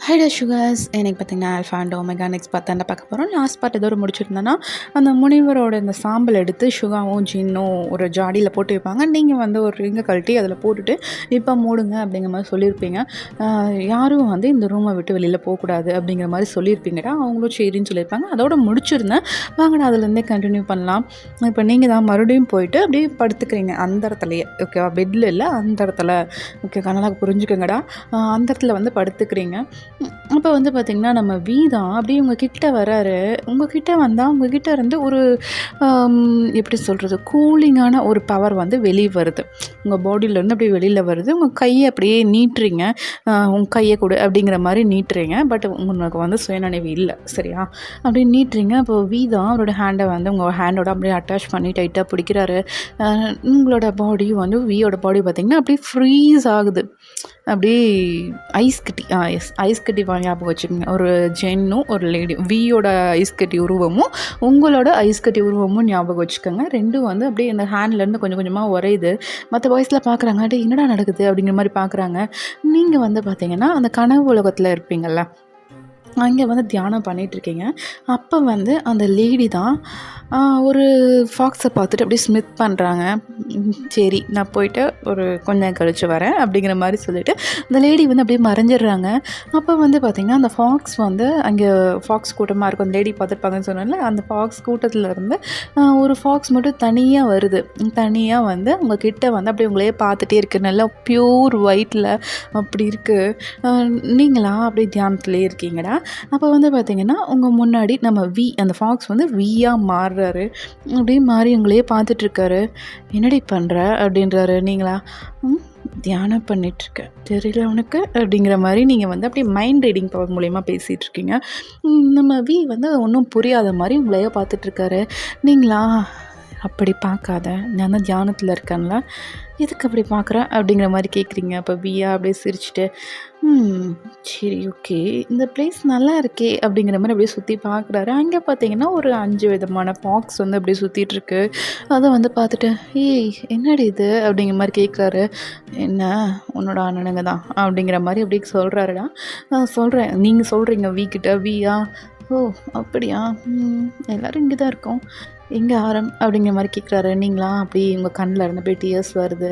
ஹைடா sugars எனக்கு பார்த்தீங்கன்னா alpha and omega next பார்த்து பார்க்க போகிறோம். லாஸ்ட் பார்ட் ஏதோ ஒரு முடிச்சிருந்தேன்னா அந்த முனிவரோட இந்த சாம்பல் எடுத்து சுகாவும் ஜின்னும் ஒரு ஜாடியில் போட்டு வைப்பாங்க. நீங்கள் வந்து ஒரு ரிங்கை கழட்டி அதில் போட்டுட்டு இப்போ மூடுங்க அப்படிங்கிற மாதிரி சொல்லியிருப்பீங்க. யாரும் வந்து இந்த ரூமை விட்டு வெளியில் போகக்கூடாது அப்படிங்கிற மாதிரி சொல்லியிருப்பீங்கடா. அவங்களும் சரின்னு சொல்லியிருப்பாங்க. அதோட முடிச்சிருந்தேன். வாங்கடா அதுலேருந்தே கண்டினியூ பண்ணலாம். இப்போ நீங்கள் தான் மறுபடியும் போயிட்டு அப்படியே படுத்துக்கிறீங்க அந்த இடத்துலையே. ஓகேவா? பெட்டில் இல்லை, அந்த இடத்துல. ஓகே, நல்லா புரிஞ்சுக்கோங்கடா. அந்த இடத்துல வந்து படுத்துக்கிறீங்க. அப்போ வந்து பார்த்திங்கன்னா நம்ம தான் அப்படியே உங்கள் கிட்ட வராரு. உங்கள் கிட்ட வந்தால் உங்கள் கிட்ட இருந்து ஒரு எப்படி சொல்கிறது, கூலிங்கான ஒரு பவர் வந்து வெளியே வருது. உங்கள் பாடியிலேருந்து அப்படியே வெளியில் வருது. உங்கள் கையை அப்படியே நீட்டுறீங்க. உங்கள் கையை கொடு அப்படிங்கிற மாதிரி நீட்டுறீங்க. பட் உங்களுக்கு வந்து சுயநினைவு இல்லை, சரியா? அப்படியே நீட்டுறீங்க. அப்போ தான் அவரோட ஹேண்டை வந்து உங்கள் ஹேண்டோட அப்படியே அட்டாச் பண்ணி டைட்டாக பிடிக்கிறாரு. உங்களோட பாடியும் வந்து வியோட பாடி பார்த்திங்கன்னா அப்படியே ஃப்ரீஸ் ஆகுது. அப்படியே ஐஸ் கட்டி ஐஸ் கட்டி ஞாபகம் வச்சுக்கோங்க. ஒரு ஜென்னும் ஒரு லேடி, வியோட ஐஸ் கட்டி உருவமும் உங்களோட ஐஸ் கட்டி உருவமும் ஞாபகம் வச்சுக்கோங்க. ரெண்டும் வந்து அப்படியே இந்த ஹேண்ட்லேருந்து கொஞ்சம் கொஞ்சமாக உரையுது. மற்ற பாய்ஸில் பார்க்குறாங்க, அப்படியே என்னடா நடக்குது அப்படிங்கிற மாதிரி பார்க்குறாங்க. நீங்கள் வந்து பார்த்தீங்கன்னா அந்த கனவு உலகத்தில் இருப்பீங்கள்ல, அங்கே வந்து தியானம் பண்ணிகிட்ருக்கீங்க. அப்போ வந்து அந்த லேடி தான் ஒரு ஃபாக்ஸை பார்த்துட்டு அப்படியே ஸ்மித் பண்ணுறாங்க. சரி, நான் போயிட்டு ஒரு கொஞ்சம் கழித்து வரேன் அப்படிங்கிற மாதிரி சொல்லிவிட்டு அந்த லேடி வந்து அப்படியே மறைஞ்சிடுறாங்க. அப்போ வந்து பார்த்திங்கன்னா அந்த ஃபாக்ஸ் வந்து அங்கே ஃபாக்ஸ் கூட்டமாக இருக்கும். அந்த லேடி பார்த்துருப்பாங்கன்னு சொன்னால அந்த ஃபாக்ஸ் கூட்டத்தில் இருந்து ஒரு ஃபாக்ஸ் மட்டும் தனியாக வருது. தனியாக வந்து உங்கள் கிட்ட வந்து அப்படியே உங்களையே பார்த்துட்டே இருக்குது. நல்லா ப்யூர் ஒயிட்டில் அப்படி இருக்குது. நீங்களா அப்படியே தியானத்துலேயே இருக்கீங்கடா. அப்போ வந்து பார்த்திங்கன்னா உங்கள் முன்னாடி நம்ம அந்த ஃபாக்ஸ் வந்து வியாக மாறுறாரு. அப்படியே மாறி உங்களையே பார்த்துட்ருக்காரு. என்னடி பண்ணுற அப்படின்றாரு. நீங்களா தியானம் பண்ணிகிட்ருக்க, தெரியல உனக்கு அப்படிங்கிற மாதிரி நீங்கள் வந்து அப்படியே மைண்ட் ரீடிங் பவர் மூலயமா பேசிகிட்ருக்கீங்க. நம்ம வந்து ஒன்றும் புரியாத மாதிரி உங்களையே பார்த்துட்ருக்காரு. நீங்களா அப்படி பார்க்காத, நான் தான் தியானத்தில் இருக்கேன்ல, எதுக்கு அப்படி பார்க்குறேன் அப்படிங்கிற மாதிரி கேட்குறீங்க. அப்போ அப்படியே சிரிச்சுட்டு சரி ஓகே, இந்த பிளேஸ் நல்லா இருக்கே அப்படிங்கிற மாதிரி அப்படியே சுற்றி பார்க்குறாரு. அங்கே பார்த்தீங்கன்னா ஒரு 5 விதமான பாக்ஸ் வந்து அப்படியே சுற்றிட்டுருக்கு. அதை வந்து பார்த்துட்டு என்னடி இது அப்படிங்கிற மாதிரி கேட்குறாரு. என்ன, உன்னோட அண்ணனுங்க தான் அப்படிங்கிற மாதிரி அப்படி சொல்கிறாருடா. நான் சொல்கிறேன், நீங்கள் சொல்கிறீங்க கிட்ட வியா, ஓ அப்படியா, எல்லோரும் இங்கே தான் இருக்கோம், எங்கே ஆரம் அப்படிங்கிற மாதிரி கேட்குறாரு. நீங்களா அப்படியே உங்கள் கண்ணில் இருந்து அப்படியே டிஎஸ் வருது.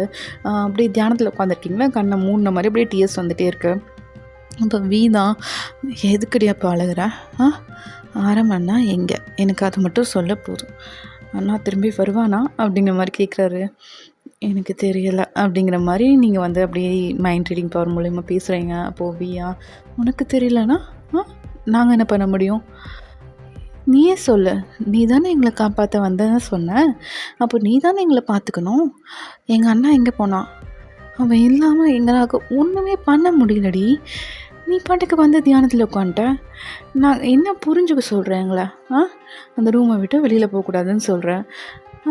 அப்படியே தியானத்தில் உட்காந்துருக்கீங்களா, கண்ணை மூடின மாதிரி அப்படியே டிஎஸ் வந்துகிட்டே இருக்கு. அப்போ தான், எதுக்கடி அப்போ அழகுற? ஆரம் அண்ணா எங்கே, எனக்கு அது மட்டும் சொல்ல போதும், அண்ணா திரும்பி வருவானா அப்படிங்கிற மாதிரி கேட்குறாரு. எனக்கு தெரியலை அப்படிங்கிற மாதிரி நீங்கள் வந்து அப்படியே மைண்ட் ரீடிங் பவர் மூலயமா பேசுகிறீங்க. அப்போது உனக்கு தெரியலனா நாங்கள் என்ன பண்ண முடியும்? நீயே சொல்லு, நீ தானே எங்களை காப்பாற்ற வந்தேன்னு சொன்ன. அப்போ நீ தானே எங்களை பார்த்துக்கணும். எங்கள் அண்ணா எங்கே போனான்? அவன் இல்லாமல் எங்களால் ஒன்றுமே பண்ண முடியலடி. நீ பாட்டுக்கு வந்து தியானத்தில் உட்காந்துட்ட. நான் என்ன புரிஞ்சுக்க சொல்கிறேன் எங்களை? அந்த ரூமை விட்டு வெளியில் போகக்கூடாதுன்னு சொல்கிறேன்.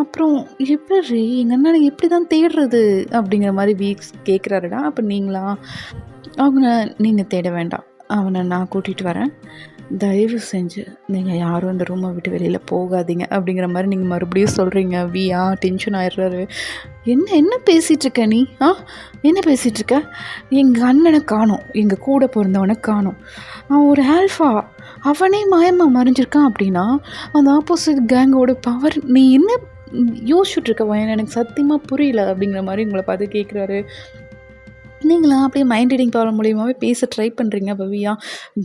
அப்புறம் எப்படி எங்கள் அண்ணனை எப்படி தான் தேடுறது அப்படிங்கிற மாதிரி கேட்குறாருடா. அப்போ நீங்களா, அவனை நீங்கள் தேட வேண்டாம், அவனை நான் கூட்டிகிட்டு வரேன், தயவு செஞ்சு நீங்கள் யாரும் இந்த ரூமை விட்டு வெளியில் போகாதீங்க அப்படிங்கிற மாதிரி நீங்கள் மறுபடியும் சொல்கிறீங்க. டென்ஷன் ஆயிடுறாரு. என்ன பேசிகிட்ருக்க நீ? என்ன பேசிகிட்ருக்க? எங்கள் அண்ணனை காணோம், எங்கள் கூட பிறந்தவனை காணோம், அவன் ஒரு ஆல்ஃபா, அவனே மாயமாக மறைஞ்சிருக்கான் அப்படின்னா அந்த ஆப்போசிட் கேங்கோட பவர் நீ என்ன யோசிச்சுட்ருக்க? எனக்கு சத்தியமாக புரியல அப்படிங்கிற மாதிரி உங்களை பார்த்து கேட்குறாரு. நீங்களா அப்படியே மைண்ட் ரீடிங் பவர் மூலியமாகவே பேச ட்ரை பண்ணுறீங்க. பவியா,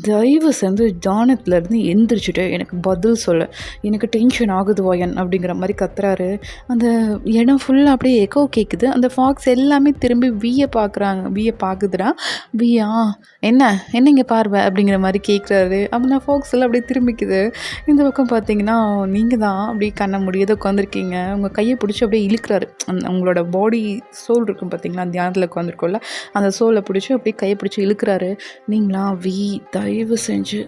தயவு செஞ்சு தியானத்துலேருந்து எந்திரிச்சிட்டு எனக்கு பதில் சொல்ல, எனக்கு டென்ஷன் ஆகுது வயன் அப்படிங்கிற மாதிரி கத்துறாரு. அந்த இடம் ஃபுல்லாக அப்படியே எக்கோ கேட்குது. அந்த ஃபாக்ஸ் எல்லாமே திரும்பி வியை பார்க்குதுடா. என்ன இங்கே பார்வை அப்படிங்கிற மாதிரி கேட்குறாரு. அந்த ஃபாக்ஸ் எல்லாம் அப்படியே திரும்பிக்குது. இந்த பக்கம் பார்த்தீங்கன்னா நீங்கள் தான் அப்படியே கண்ண முடியாத உட்காந்துருக்கீங்க. உங்கள் கையை பிடிச்சி அப்படியே இழுக்கிறாரு. உங்களோட பாடி சோல் இருக்கும் பார்த்தீங்களா, தியானத்தில் உட்காந்துருக்கோம்ல, அந்த சோலை பிடிச்சி அப்படியே கையை பிடிச்சி இழுக்கிறாரு. நீங்களா தயவு செஞ்சு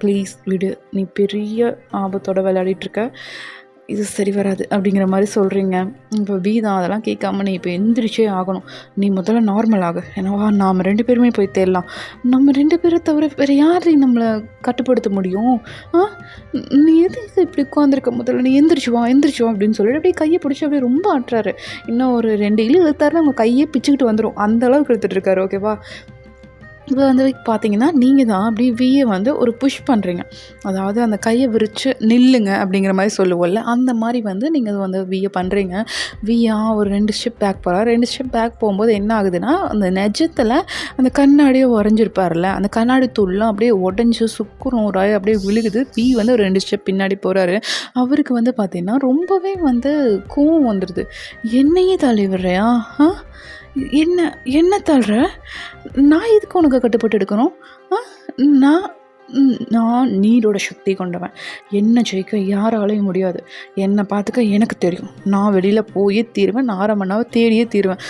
ப்ளீஸ் விடு, நீ பெரிய ஆபத்தோட விளையாடிட்டுருக்க, இது சரி வராது அப்படிங்கிற மாதிரி சொல்கிறீங்க. இப்போ தான் அதெல்லாம் கேட்காம நீ இப்போ எந்திரிச்சே ஆகணும், நீ முதல்ல நார்மல் ஆகு, ஏன்னா நாம் 2 பேருமே போய் தேடலாம், நம்ம 2 பேரை தவிர வேறு யாரையும் நம்மளை கட்டுப்படுத்த முடியும்? நீ எது இப்படி உட்காந்துருக்க, முதல்ல நீ எந்திரிச்சு வா அப்படின்னு சொல்லிட்டு அப்படியே கையை பிடிச்சி அப்படியே ரொம்ப ஆட்டுறாரு. இன்னும் ஒரு 2 இழு இழுத்தாருன்னா அவங்க கையே பிச்சுக்கிட்டு வந்துடும், அந்த அளவுக்கு இழுத்துட்ருக்காரு. ஓகேவா? இப்போ வந்து பார்த்தீங்கன்னா, நீங்க தான் அப்படியே வீய வந்து ஒரு புஷ் பண்ணுறீங்க. அதாவது அந்த கைய விரிச்சு நில்லுங்க அப்படிங்கிற மாரி சொல்லுவோம்ல, அந்த மாரி வந்து நீங்க வந்து வீய பண்ணுறீங்க. வீயா ஒரு 2 ஸ்டெப் பேக் போறார். 2 ஸ்டெப் பேக் போகும்போது என்ன ஆகுதுன்னா, அந்த நெஜத்தில அந்த கண்ணாடிய உடைஞ்சிருப்பார்ல, அந்த கண்ணாடி தூள்லாம் அப்படியே உடைஞ்சு சுக்கு நூறாயி அப்படியே விழுகுது. வந்து ஒரு 2 ஸ்டெப் பின்னாடி போறாரு. அவருக்கு வந்து பார்த்தீங்கன்னா, ரொம்பவே வந்து கோவம் வந்துருது. "என்னையே தள்ளி விடுறியா? ஆ? என்ன என்ன தள்ளுற? நான் எதுக்கு உனக்கு கட்டுப்பட்டு இருக்கணும்? ஆ? நான் நான் நீரோட சக்தி கொண்டவன். என்ன ஜெயிக்க யாராலயும் முடியாது. என்னை பார்த்துக்க எனக்கு தெரியும். நான் வெளியில போயே தீருவேன். நான் 1/2 மணி நேரம் தேடியே தீருவேன்.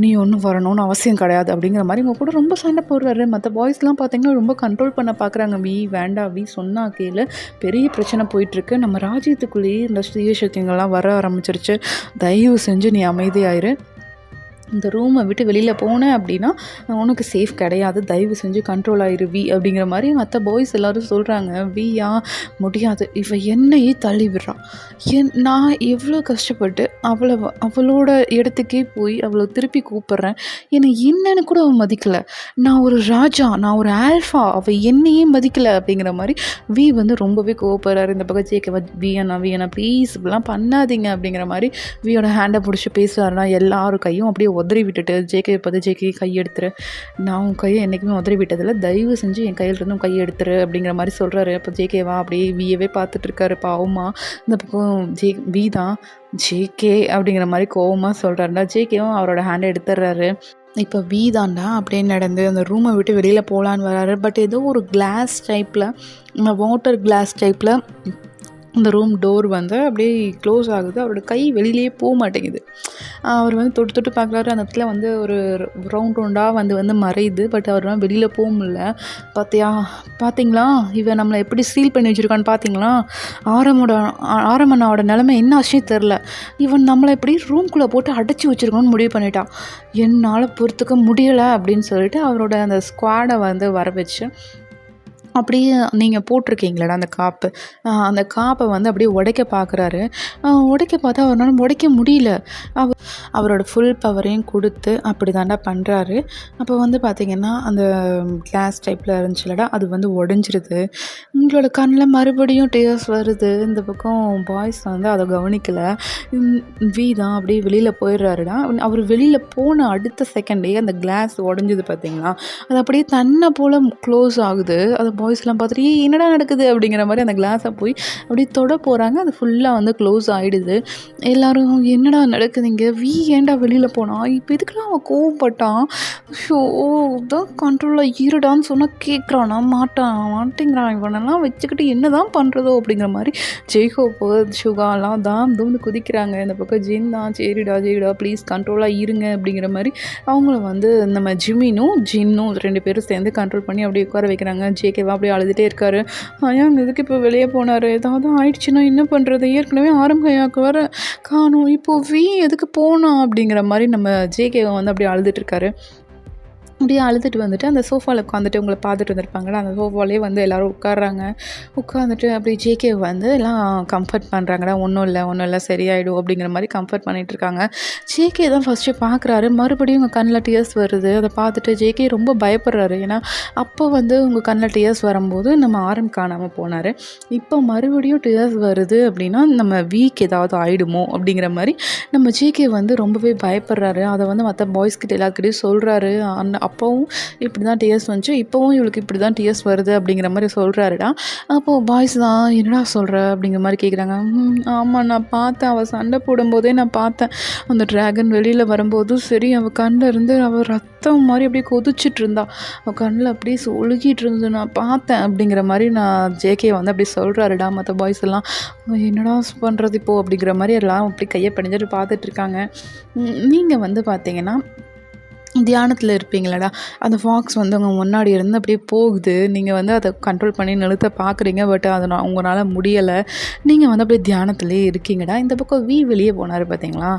நீ ஒன்றும் வரணும்னு அவசியம் கிடையாது." அப்படிங்கிற மாதிரி இவங்க கூட ரொம்ப சண்டை போடுறாரு. மற்ற பாய்ஸ்லாம் பார்த்தீங்கன்னா ரொம்ப கண்ட்ரோல் பண்ண பார்க்குறாங்க. வேண்டாம் சொன்னா கேளு. பெரிய பிரச்சனை போயிட்டுருக்கு. நம்ம ராஜ்யத்துக்குள்ளேயே இந்த தீய சக்திங்கள்லாம் வர ஆரம்பிச்சிருச்சு. தயவு செஞ்சு நீ அமைதியாயிரு. இந்த ரூமை விட்டு வெளியில் போனேன் அப்படின்னா உனக்கு சேஃப் கிடையாது. தயவு செஞ்சு கண்ட்ரோல் ஆயிரு அப்படிங்கிற மாதிரி மற்ற பாய்ஸ் எல்லோரும் சொல்கிறாங்க. முடியாது, இவ என்னையே தள்ளி விடுறான். நான் எவ்வளோ கஷ்டப்பட்டு அவளோட இடத்துக்கே போய் அவளை திருப்பி கூப்பிட்றேன். என்னை என்னன்னு கூட அவன் மதிக்கலை. நான் ஒரு ராஜா, நான் ஒரு ஆல்ஃபா, அவள் என்னையே மதிக்கலை அப்படிங்கிற மாதிரி வந்து ரொம்பவே கோவப்படுறாரு. இந்த பக்கம் ஜேகே வியனா ப்ளீஸ் இப்படிலாம் பண்ணாதீங்க அப்படிங்கிற மாதிரி வியோட ஹேண்டை பிடிச்சி பேசுகிறாருன்னா எல்லாரும் கையும் அப்படியே உதறி விட்டுட்டு ஜேகே கை எடுத்துரு. நான் உன் கையை என்றைக்குமே உதறி விட்டதில்லை. தயவு செஞ்சு என் கையில் இருந்தும் கையை எடுத்துரு அப்படிங்கிற மாதிரி சொல்கிறாரு. அப்போ ஜேகேவா அப்படியே வியவே பார்த்துட்ருக்காரு. பாவமா இந்த பக்கம் தான் ஜேகே அப்படிங்கிற மாதிரி கோவமாக சொல்கிறாருடா. ஜேகேவும் அவரோட ஹேண்டை எடுத்துடுறாரு. இப்போ தாண்டா அப்படியே நடந்து அந்த ரூமை விட்டு வெளியில் போகலான்னு வராரு. பட் ஏதோ ஒரு கிளாஸ் டைப்பில் வாட்டர் கிளாஸ் டைப்பில் அந்த ரூம் டோர் வந்து அப்படியே க்ளோஸ் ஆகுது. அவரோட கை வெளியிலேயே போக மாட்டேங்குது. அவர் வந்து தொட்டு தொட்டு பார்க்குறாரு. அந்த இடத்துல வந்து ஒரு ரவுண்டாக வந்து மறையுது. பட் அவர் வெளியில் போக முடியல. பார்த்தீங்களா இவன் நம்மளை எப்படி சீல் பண்ணி வச்சுருக்கான்னு பார்த்தீங்களா? ஆரமண்ணாவோட நிலைமை என்ன ஆச்சுன்னே தெரில. இவன் நம்மளை எப்படி ரூம்குள்ளே போட்டு அடைச்சி வச்சுருக்கணும்னு முடிவு பண்ணிட்டான். என்னால் பொறுத்துக்க முடியலை அப்படின்னு சொல்லிட்டு அவரோட அந்த ஸ்குவாடை வந்து வர வச்சு அப்படியே நீங்கள் போட்டிருக்கீங்களடா அந்த காப்பு, அந்த காப்பை வந்து அப்படியே உடைக்க பார்க்குறாரு. உடைக்க பார்த்தா அவரால் உடைக்க முடியல. அவரோட ஃபுல் பவரையும் கொடுத்து அப்படி தாண்டா பண்ணுறாரு. அப்போ வந்து பார்த்திங்கன்னா அந்த கிளாஸ் டைப்பில் இருந்துச்சுலடா அது வந்து உடஞ்சிருது. உங்களோட கண்ணில் மறுபடியும் டேர்ஸ் வருது. இந்த பக்கம் பாய்ஸ் வந்து அதை கவனிக்கலை. தான் அப்படியே வெளியில் போயிடுறாருடா. அவர் வெளியில் போன அடுத்த செகண்டே அந்த கிளாஸ் உடஞ்சிது பார்த்தீங்களா, அது அப்படியே தன்னை போல் க்ளோஸ் ஆகுது. அதை பாய்ஸ்லாம் பார்த்துட்டு என்னடா நடக்குது அப்படிங்கிற மாதிரி அந்த கிளாஸை போய் அப்படியே தொட போகிறாங்க. அது ஃபுல்லாக வந்து க்ளோஸ் ஆகிடுது. எல்லோரும் என்னடா நடக்குது இங்கே? ஏன்டா வெளியில் போனான்? இப்போ எதுக்குலாம் அவன் கோவப்பட்டான்? ஷோ தான் கண்ட்ரோலாக இருடான்னு சொன்னால் கேட்குறானா? மாட்டேங்கிறான். இவனெல்லாம் வச்சுக்கிட்டு என்ன தான் பண்ணுறதோ அப்படிங்கிற மாதிரி ஜெய்ஹோப்பு சுகாலாம் தான் தூண்டு குதிக்கிறாங்க. இந்த பக்கம் ஜின் தான் சரிடா ப்ளீஸ் கண்ட்ரோலாக இருங்க அப்படிங்கிற மாதிரி அவங்கள வந்து நம்ம ஜின்னும் 2 பேரும் சேர்ந்து கண்ட்ரோல் பண்ணி அப்படியே உட்கார வைக்கிறாங்க. ஜேகேவா அப்படியே அழுதுகிட்டே இருக்காரு. அங்க எதுக்கு இப்போ வெளியே போனார்? ஏதாவது ஆயிடுச்சுன்னா என்ன பண்ணுறது? ஏற்கனவே ஆரம்பயாக்கு வர காணும். இப்போது எதுக்கு போனா அப்படிங்கிற மாதிரி நம்ம ஜேகேவை வந்து அப்படியே அழுதுட்டு இருக்காரு. அப்படியே அழுதுட்டு வந்துட்டு அந்த சோஃபாவில் உட்காந்துட்டு உங்களை பார்த்துட்டு வந்திருப்பாங்களா, அந்த சோஃபாலே வந்து எல்லோரும் உட்காடுறாங்க. உட்காந்துட்டு அப்படியே ஜேகே வந்து எல்லாம் கம்ஃபர்ட் பண்ணுறாங்கடா. ஒன்றும் இல்லை சரியாயிடும் அப்படிங்கிற மாதிரி கம்ஃபர்ட் பண்ணிகிட்ருக்காங்க. ஜேகே தான் ஃபஸ்ட்டு பார்க்குறாரு. மறுபடியும் உங்கள் கண்ணில் டியர்ஸ் வருது. அதை பார்த்துட்டு ஜேகே ரொம்ப பயப்படுறாரு. ஏன்னா அப்போ வந்து உங்கள் கண்ணில் டியர்ஸ் வரும்போது நம்ம காணாமல் போனார். இப்போ மறுபடியும் டியர்ஸ் வருது அப்படின்னா நம்ம ஏதாவது ஆகிடுமோ அப்படிங்கிற மாதிரி நம்ம ஜேகே வந்து ரொம்பவே பயப்படுறாரு. அதை வந்து மற்ற பாய்ஸ்கிட்ட எல்லாத்துக்கிட்டையும் சொல்கிறாரு. அப்போவும் இப்படி தான் டிஎஸ் வந்துச்சு, இப்போவும் இவளுக்கு இப்படி தான் டிஎஸ் வருது அப்படிங்கிற மாதிரி சொல்கிறாருடா. அப்போது பாய்ஸ் தான் என்னடா சொல்கிற அப்படிங்கிற மாதிரி கேட்குறாங்க. ஆமாம் நான் பார்த்தேன், அவள் சண்டை போடும்போதே நான் பார்த்தேன். அந்த ட்ராகன் வெளியில் வரும்போது சரி அவள் கண்ணில் இருந்து அவள் ரத்தம் மாதிரி அப்படியே கொதிச்சிட்டு இருந்தா, அவள் கண்ணில் அப்படியே ஒழுகிட்டு இருந்தது நான் பார்த்தேன் அப்படிங்கிற மாதிரி நான் ஜேகே வந்து அப்படி சொல்கிறாருடா. மற்ற பாய்ஸ் எல்லாம் என்னடா பண்ணுறது இப்போது அப்படிங்கிற மாதிரி எல்லாம் அப்படி கையை பணிஞ்சிட்டு பார்த்துட்ருக்காங்க. நீங்கள் வந்து பார்த்தீங்கன்னா தியானத்தில் இருப்பீங்களடா, அந்த ஃபாக்ஸ் வந்து உங்கள் முன்னாடி இருந்து அப்படியே போகுது. நீங்கள் வந்து அதை கண்ட்ரோல் பண்ணி நிறுத்த பார்க்குறீங்க. பட் அதை உங்களால் முடியலை. நீங்கள் வந்து அப்படியே தியானத்துலேயே இருக்கீங்கடா. இந்த பக்கம் வெளியே போனார் பார்த்தீங்களா,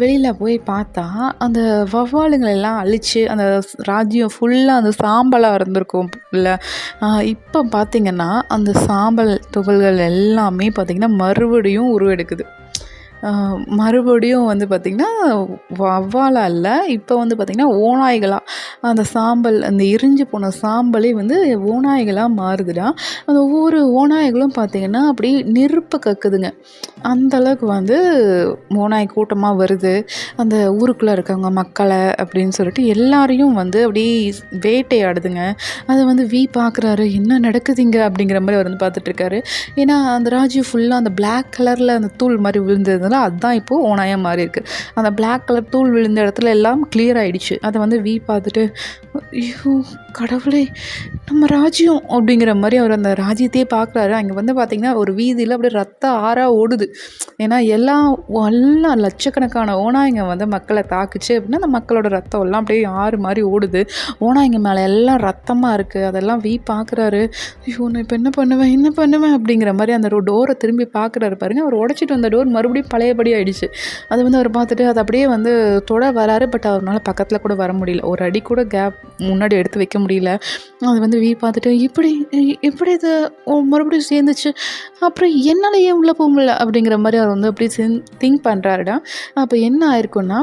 வெளியில் போய் பார்த்தா அந்த வவ்வாலுங்களெல்லாம் அழித்து அந்த ராஜ்யம் ஃபுல்லாக அந்த சாம்பலாக இருந்திருக்கும் இல்லை. இப்போ பார்த்திங்கன்னா அந்த சாம்பல் துகள்கள் எல்லாமே பார்த்திங்கன்னா மறுபடியும் உருவெடுக்குது. மறுபடியும் வந்து பார்த்திங்கன்னா வௌவாலா இல்ல, இப்போ வந்து பார்த்திங்கன்னா ஓநாய்களா அந்த சாம்பல் அந்த எரிஞ்சு போன சாம்பலே வந்து ஓநாய்களா மாறுதுடா. அந்த ஒவ்வொரு ஓநாய்களும் பார்த்திங்கன்னா அப்படியே நெருப்ப கக்குதுங்க. அந்த அளவுக்கு வந்து ஓநாய் கூட்டமா வருது. அந்த ஊருக்குள்ள இருக்கவங்க மக்கள அப்படின்னு சொல்லிட்டு எல்லாரையும் வந்து அப்படியே வேட்டையாடுதுங்க. அத வந்து பார்க்குறாரு. "என்ன நடக்குது இங்க?" அப்படிங்கிற மாரி அவர் வந்து பார்த்துட்டுருக்காரு. ஏன்னா அந்த ராஜு ஃபுல்லா அந்த பிளாக் கலர்ல அந்த தூள் மாரி விழுந்ததுனால அதான் இப்போ ஓநாயா மாறியிருக்கு. அந்த பிளாக் கலர் தூள் விழுந்த இடத்துல எல்லாம் கிளியர் ஆயிடுச்சு. அத வந்து பார்த்துட்டு, "ஐயோ! கடவுளே! நம்ம ராஜ்யம்" அப்படிங்கிற மாரி அவர் அந்த ராஜ்யத்தையே பார்க்குறாரு. அங்க வந்து பார்த்தீங்கன்னா, ஒரு வீதியில அப்படியே ரத்த ஆறா ஓடுது. ஏன்னா எல்லாம் லட்சக்கணக்கான ஓநாய்ங்க வந்து மக்கள தாக்குச்சு அப்படின்னா, அந்த மக்களோட ரத்தம் எல்லாம் அப்படியே ஆறு மாரி ஓடுது. ஓநாய்ங்க மேல எல்லாம் ரத்தமா இருக்கு. அதெல்லாம் பார்க்குறாரு. ஐயோ! நான் இப்ப என்ன பண்ணுவேன்? என்ன பண்ணுவேன்? அப்படிங்கிற மாரி அந்த டோர திரும்பி பார்க்குறாரு பாருங்க. அவர் உடைச்சிட்டு வந்த டோர் மறுபடியும் பழையபடி ஆயிடுச்சு. அது வந்து அவர் பார்த்துட்டு அத அப்படியே வந்து தொட வராரு. பட் அவர்னால பக்கத்துல கூட வர முடியல. ஒரு அடி கூட கேப் முன்னாடி எடுத்து வைக்க முடியல. அது வந்து பார்த்துட்டு, எப்படி இது மறுபடியும் சேர்ந்துச்சு? அப்புறம் என்னால ஏன் உள்ள போ முடியல? அப்படிங்கிற மாரி அவர் வந்து அப்படியே திங்க் பண்றாருடா. அப்ப என்ன ஆயிருக்கும்னா,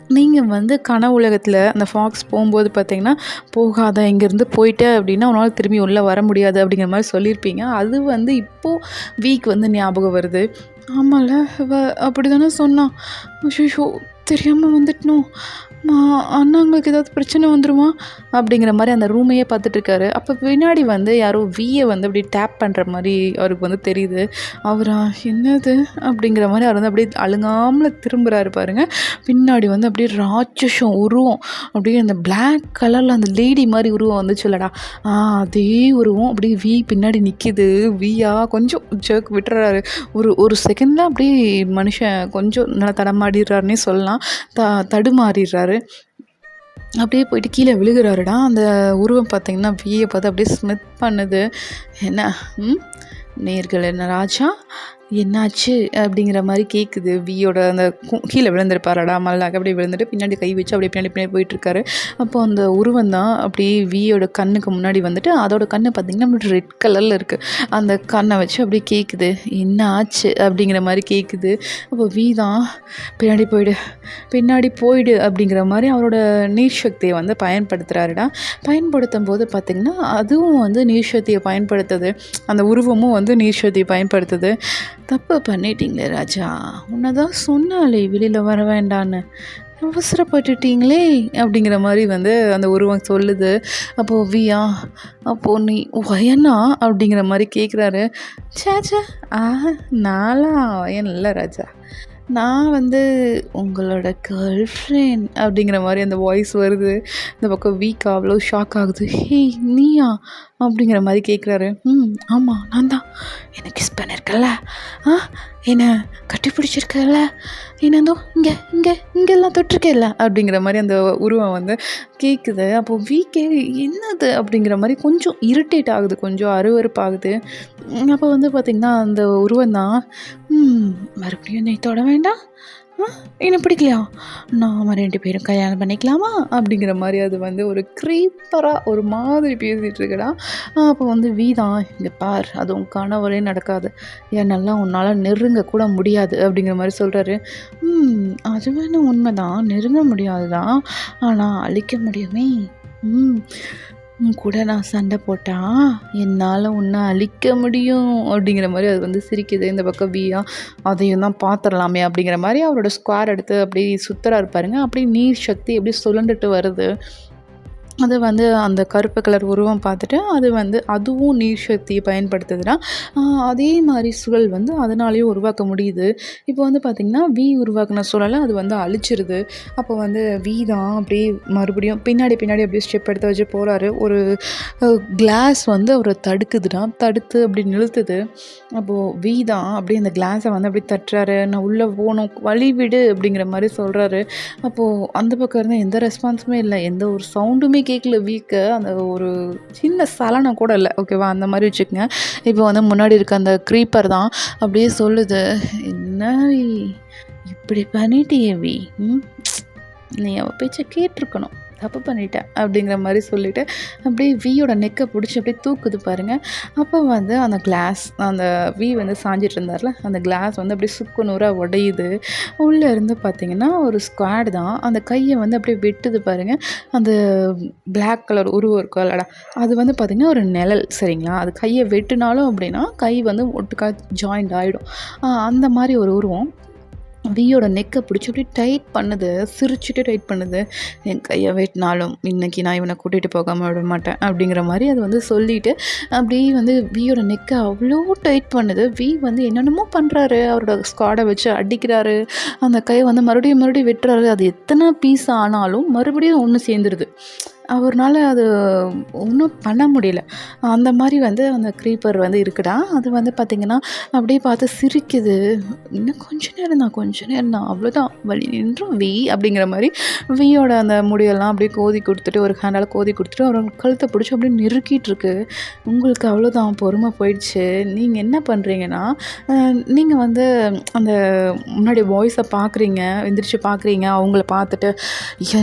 நீங்க வந்து கனவு உலகத்துல அந்த ஃபாக்ஸ் போம்போது பார்த்தீங்கன்னா, "போகாத இங்கேருந்து போயிட்ட அப்படின்னா, உன்னால திரும்பி உள்ள வர முடியாது." அப்படிங்கிற மாரி சொல்லியிருப்பீங்க. அது வந்து இப்போ வந்து ஞாபகம் வருது. ஆமால்ல, அப்படிதானே சொன்னா. அய்யய்யோ! தெரியாம வந்துட்டனோ! மா அண்ணாங்களுக்கு ஏதாவது பிரச்சனை வந்துருமா? அப்படிங்கிற மாரி அந்த ரூமையே பார்த்துட்டுருக்காரு. அப்போ பின்னாடி வந்து யாரோ வந்து அப்படி டேப் பண்ற மாரி அவருக்கு வந்து தெரியுது. அவரா? என்னது? அப்படிங்கிற மாரி அவர் வந்து அப்படியே அழுங்காமல திரும்புறாரு பாருங்க. பின்னாடி வந்து அப்படியே ராட்சசம் உருவம். அப்படியே அந்த பிளாக் கலர்ல அந்த லேடி மாரி உருவம் வந்துச்சுல்லடா. அதே உருவம் அப்படியே பின்னாடி நிக்குது. கொஞ்சம் ஜர்க் விட்டுறாரு. ஒரு செகண்ட்ல அப்படியே மனுஷன் கொஞ்சம் நல்லா தடமாடிடுறாருன்னே சொல்லலாம். தடுமாறிடுறாரு. அப்படியே போயிட்டு கீழே விழுகுறாருடா. அந்த உருவம் பார்த்தீங்கன்னா, பார்த்து அப்படியே ஸ்மித் பண்ணுது. "என்ன நேர்களே ராஜா என்னாச்சு?" அப்படிங்கிற மாரி கேட்குது. வியோட அந்த கீழே விழுந்திருப்பாராடா மல்லாக்க அப்படியே விழுந்துட்டு பின்னாடி கை வச்சு அப்படியே பின்னாடி பின்னாடி போயிட்டுருக்காரு. அப்போ அந்த உருவம் தான் அப்படியே வியோட கண்ணுக்கு முன்னாடி வந்துட்டு, அதோட கண்ணு பார்த்தீங்கன்னா ரெட் கலரில் இருக்குது. அந்த கண்ணை வச்சு அப்படியே கேட்குது. "என்ன ஆச்சு?" அப்படிங்கிற மாரி கேட்குது. அப்போ தான் பின்னாடி போயிடு அப்படிங்கிற மாரி அவரோட நீர் சக்தியை வந்து பயன்படுத்துகிறாருடா. பயன்படுத்தும்போது பார்த்திங்கன்னா, அதுவும் வந்து நீர் சக்தியை பயன்படுத்துது. அந்த உருவமும் வந்து நீர் சக்தியை பயன்படுத்துது. "தப்பு பண்ணிட்டீங்களே ராஜா, உன்னை தான் சொன்னாலே வெளியில் வர வேண்டான்னு, அவசரப்பட்டுட்டீங்களே" அப்படிங்கிற மாதிரி வந்து அந்த உருவம் சொல்லுது. அப்போது அப்போது "நீ வயனா?" அப்படிங்கிற மாதிரி கேட்குறாரு. "சேச்சே நான்லாம் வயன் இல்லை ராஜா, நான் வந்து உங்களோட கேர்ள் ஃப்ரெண்ட்" அப்படிங்கிற மாதிரி அந்த வாய்ஸ் வருது. இந்த பக்கம் அவ்வளோ ஷாக் ஆகுது. "ஹேய் நீயா?" அப்படிங்கிற மாதிரி கேட்குறாரு. ஆமாம் நான் தான். என்னை கிஸ் பண்ணியிருக்கல, என்னை கட்டி பிடிச்சிருக்கல, என்னதோ இங்கெல்லாம் தொட்டிருக்கேல்ல அப்படிங்கிற மாதிரி அந்த உருவம் வந்து கேட்குது. அப்போது என்னது அப்படிங்கிற மாதிரி கொஞ்சம் இரிட்டேட் ஆகுது, கொஞ்சம் அருவருப்பாகுது. அப்போ வந்து பார்த்திங்கன்னா அந்த உருவம் தான், மறுபடியும் என்னை தொட வேண்டாம், என்ன பிடிக்கலையா, நாம் 2 பேரும் கல்யாணம் பண்ணிக்கலாமா அப்படிங்கிற மாதிரி அது வந்து ஒரு க்ரீப்பராக ஒரு மாதிரி பேசிகிட்டு இருக்கடா. அப்போ வந்து "இங்கே பார், அது உன் கனவுலே நடக்காது, என்னெல்லாம் உன்னால் நெருங்க கூட முடியாது" அப்படிங்கிற மாதிரி சொல்கிறாரு. அது வேணும் உண்மைதான், நெருங்க முடியாது தான், ஆனால் அழிக்க முடியுமே. உன் கூட நான் சண்டை போட்டா என்னால் உன்னை அழிக்க முடியும் அப்படிங்கிற மாதிரி அது வந்து சிரிக்குது. இந்த பக்கம் அதையும் தான் பார்த்துடலாமே அப்படிங்கிற மாதிரி அவரோட ஸ்குவார் எடுத்து அப்படியே சுற்றுறாரு பாருங்க. அப்படியே நீர் சக்தி எப்படி சுழண்டுட்டு வருது. அது வந்து அந்த கருப்பு கலர் உருவம் பார்த்துட்டு அது வந்து அதுவும் நீர் சக்தியை பயன்படுத்துதுன்னா, அதே மாதிரி சுழல் வந்து அதனாலேயும் உருவாக்க முடியுது. இப்போ வந்து பார்த்திங்கன்னா, உருவாக்கின சுழலை அது வந்து அழிச்சிருது. அப்போ வந்து தான் அப்படியே மறுபடியும் பின்னாடி அப்படியே ஸ்டெப் எடுத்து வச்சு போகிறாரு. ஒரு கிளாஸ் வந்து அவரை தடுத்து அப்படி நிறுத்துது. அப்போது தான் அப்படியே அந்த கிளாஸை வந்து அப்படியே தட்டுறாரு. "நான் உள்ளே போகணும், வழி விடு" அப்படிங்கிற மாதிரி சொல்கிறாரு. அப்போது அந்த பக்கம் இருந்தால் எந்த ரெஸ்பான்ஸுமே இல்லை, எந்த ஒரு சவுண்டுமே கேட்கல. அந்த ஒரு சின்ன சலனம் கூட இல்லை, ஓகேவா? அந்த மாதிரி வச்சுக்கோங்க. இப்போ வந்து முன்னாடி இருக்க அந்த க்ரீப்பர் தான் அப்படியே சொல்லுது, "என்ன இப்படி பண்ணிட்டியே நீ அவள் பேச்சை கேட்டிருக்கணும், தப்பு பண்ணிட்டேன் அப்படிங்கிற மாதிரி சொல்லிவிட்டு அப்படியே வியோட நெக்கை பிடிச்சி அப்படியே தூக்குது பாருங்கள். அப்போ வந்து அந்த கிளாஸ் அந்த வந்து சாஞ்சிட்டு இருந்தார்ல, அந்த கிளாஸ் வந்து அப்படியே சுக்கு நூறாக உடையுது. உள்ளே இருந்து பார்த்திங்கன்னா ஒரு ஸ்குவாட் தான் அந்த கையை வந்து அப்படியே வெட்டுது பாருங்கள். அந்த பிளாக் கலர் உருவம் இருக்கும் இல்லடா, அது வந்து பார்த்திங்கன்னா ஒரு நிழல், சரிங்களா? அது கையை வெட்டினாலும் அப்படின்னா கை வந்து ஒட்டுக்கா ஜாயிண்ட் ஆகிடும். அந்த மாதிரி ஒரு உருவம் வியோட நெக்கை பிடிச்சி அப்படியே டைட் பண்ணுது, சிரிச்சுட்டு டைட் பண்ணுது. என் கையை வெட்டினாலும் இன்றைக்கி நான் இவனை கூட்டிகிட்டு போகாமல் விட மாட்டேன் அப்படிங்கிற மாதிரி அது வந்து சொல்லிவிட்டு அப்படியே வந்து வியோட நெக்கை அவ்வளோ டைட் பண்ணுது. வந்து என்னென்னமோ பண்ணுறாரு, அவரோட ஸ்குவாடை வச்சு அடிக்கிறாரு, அந்த கையை வந்து மறுபடியும் வெட்டுறாரு. அது எத்தனை பீஸ் ஆனாலும் மறுபடியும் ஒன்று சேர்ந்துருது. அவர்னால் அது ஒன்றும் பண்ண முடியல. அந்த மாதிரி வந்து அந்த க்ரீப்பர் வந்து இருக்குடா. அது வந்து பார்த்திங்கன்னா அப்படியே பார்த்து சிரிக்குது. இன்னும் கொஞ்ச நேரம் தான் அவ்வளோதான் வலி நின்றும் அப்படிங்கிற மாதிரி வியோட அந்த முடியெல்லாம் அப்படியே கோதி கொடுத்துட்டு ஒரு ஹேண்டால் கோதி கொடுத்துட்டு அவரோட கழுத்தை பிடிச்சி அப்படியே நெருக்கிட்டுருக்கு. உங்களுக்கு அவ்வளோதான், பொறுமை போயிடுச்சு. நீங்கள் என்ன பண்ணுறீங்கன்னா, நீங்கள் வந்து அந்த முன்னாடி பாய்ஸை பார்க்குறீங்க, எந்திரிச்சு பார்க்குறீங்க. அவங்கள பார்த்துட்டு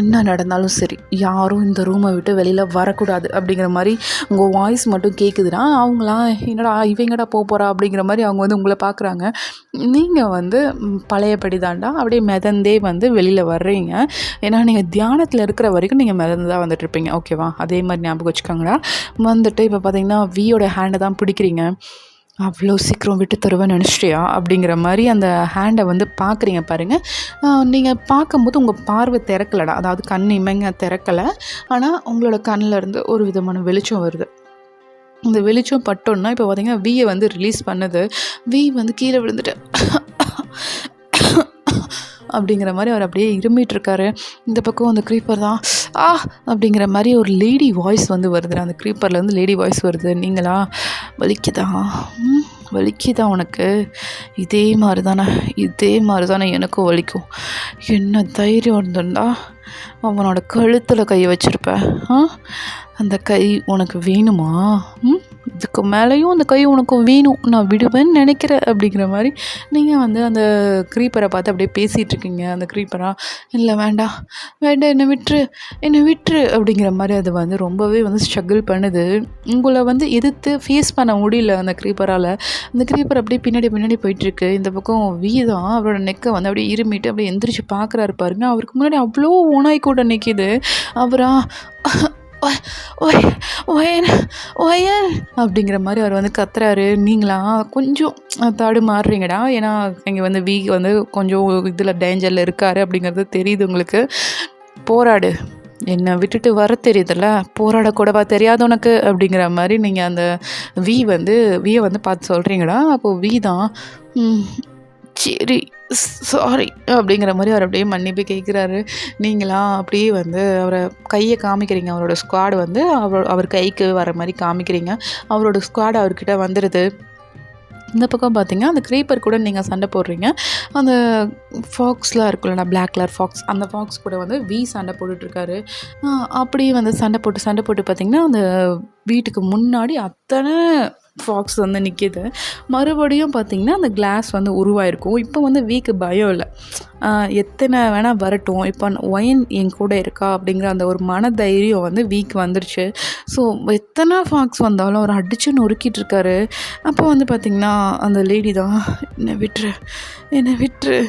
என்ன நடந்தாலும் சரி, யாரும் இந்த ரூமை விட்டு வெளியில் வரக்கூடாது அப்படிங்கிற மாதிரி உங்கள் வாய்ஸ் மட்டும் கேட்குதுன்னா, அவங்களாம் என்னடா இவங்கடா போகிறா அப்படிங்கிற மாதிரி அவங்க வந்து உங்களை பார்க்குறாங்க. நீங்கள் வந்து பழையபடி தாண்டா அப்படியே மிதந்தே வந்து வெளியில் வர்றீங்க. ஏன்னா நீங்கள் தியானத்தில் இருக்கிற வரைக்கும் நீங்கள் மிதந்து தான் வந்துட்டுருப்பீங்க, ஓகேவா? அதே மாதிரி ஞாபகம் வச்சுக்கோங்கடா. வந்துட்டு இப்போ பார்த்தீங்கன்னா வியோட ஹேண்டை தான் பிடிக்கிறீங்க. அவ்வளோ சீக்கிரம் விட்டு தருவேன் நினச்சிட்டியா அப்படிங்கிற மாதிரி அந்த ஹேண்டை வந்து பார்க்குறீங்க பாருங்கள். நீங்கள் பார்க்கும்போது உங்கள் பார்வை திறக்கலடா, அதாவது கண் இமைங்க திறக்கலை. ஆனால் உங்களோட கண்ணில் இருந்து ஒரு விதமான வெளிச்சம் வருது. இந்த வெளிச்சம் பட்டோன்னா இப்போ பார்த்தீங்கன்னா வியை வந்து ரிலீஸ் பண்ணுது. வந்து கீழே விழுந்துட்டு அப்படிங்கிற மாதிரி அவர் அப்படியே இருமிகிட்ருக்காரு. இந்த பக்கம் அந்த க்ரீப்பர் தான் அப்படிங்கிற மாதிரி ஒரு லேடி வாய்ஸ் வந்து வருது. அந்த க்ரீப்பர்லேருந்து லேடி வாய்ஸ் வருது. நீங்களா? வலிக்குதா உனக்கு? இதே மாதிரி தானே எனக்கும் வலிக்கும். என்ன தைரியம் இருந்துண்டா அவனோட கழுத்தில் கை வச்சுருப்பேன். அந்த கை உனக்கு வேணுமா? இதுக்கு மேலேயும் அந்த கை உனக்கு வேணும், நான் விடுவேன்னு நினைக்கிறேன் அப்படிங்கிற மாதிரி நீங்கள் வந்து அந்த க்ரீப்பரை பார்த்து அப்படியே பேசிகிட்ருக்கீங்க. அந்த க்ரீப்பரா, இல்லை வேண்டாம் என்னை விட்டுரு அப்படிங்கிற மாதிரி அது வந்து ரொம்பவே வந்து ஸ்ட்ரகிள் பண்ணுது. உங்களை வந்து எதிர்த்து ஃபேஸ் பண்ண முடியல அந்த க்ரீப்பரால். அந்த க்ரீப்பர் அப்படியே பின்னாடி போயிட்டுருக்கு. இந்த பக்கம் தான் அவரோட நெக்கை வந்து அப்படியே இருமிட்டு அப்படியே எந்திரிச்சு பார்க்குறாரு பாருங்க. அவருக்கு முன்னாடி அவ்வளோ ஓனாய் கூட நிற்கிது. அவரா அப்படிங்கிற மாதிரி அவர் வந்து கத்துறாரு. நீங்களா கொஞ்சம் தடுமாறுறீங்கடா. ஏன்னா இங்கே வந்து வந்து கொஞ்சம் இதில் டேஞ்சரில் இருக்காரு அப்படிங்கிறது தெரியுது உங்களுக்கு. போராடு, என்னை விட்டுட்டு வர தெரியுதுல்ல, போராடக்கூடவா தெரியாது உனக்கு அப்படிங்கிற மாதிரி நீங்கள் அந்த வியை வந்து பார்த்து சொல்கிறீங்கடா. அப்போது தான் சரி சாரி அப்படிங்கிற மாதிரி அவர் அப்படியே மன்னிப்பு கேட்குறாரு. நீங்களாம் அப்படியே வந்து அவரை கையை காமிக்கிறீங்க. அவரோட ஸ்குவாடு வந்து அவர் கைக்கு வர மாதிரி காமிக்கிறீங்க. அவரோட ஸ்குவாடு அவர்கிட்ட வந்துடுது. இந்த பக்கம் பார்த்தீங்கன்னா அந்த க்ரீப்பர் கூட நீங்கள் சண்டை போடுறீங்க. அந்த ஃபாக்ஸ்லாம் இருக்குல்லண்ணா, பிளாக் கலர் ஃபாக்ஸ், அந்த ஃபாக்ஸ் கூட வந்து சண்டை போட்டுட்ருக்காரு. அப்படியே வந்து சண்டை போட்டு பார்த்திங்கன்னா அந்த வீட்டுக்கு முன்னாடி அத்தனை ஃபாக்ஸ் வந்து நிற்கிது. மறுபடியும் பார்த்திங்கன்னா அந்த கிளாஸ் வந்து உருவாயிருக்கும். இப்போ வந்து பயம் இல்லை, எத்தனை வேணால் வரட்டும், இப்போ ஒயன் என் கூட இருக்கா அப்படிங்கிற அந்த ஒரு மன தைரியம் வந்து வந்துருச்சு. ஸோ எத்தனை ஃபாக்ஸ் வந்தாலும் அவர் அடித்து நொறுக்கிட்டு இருக்காரு. அப்போ வந்து பார்த்திங்கன்னா அந்த லேடி தான், என்னை விட்டுரு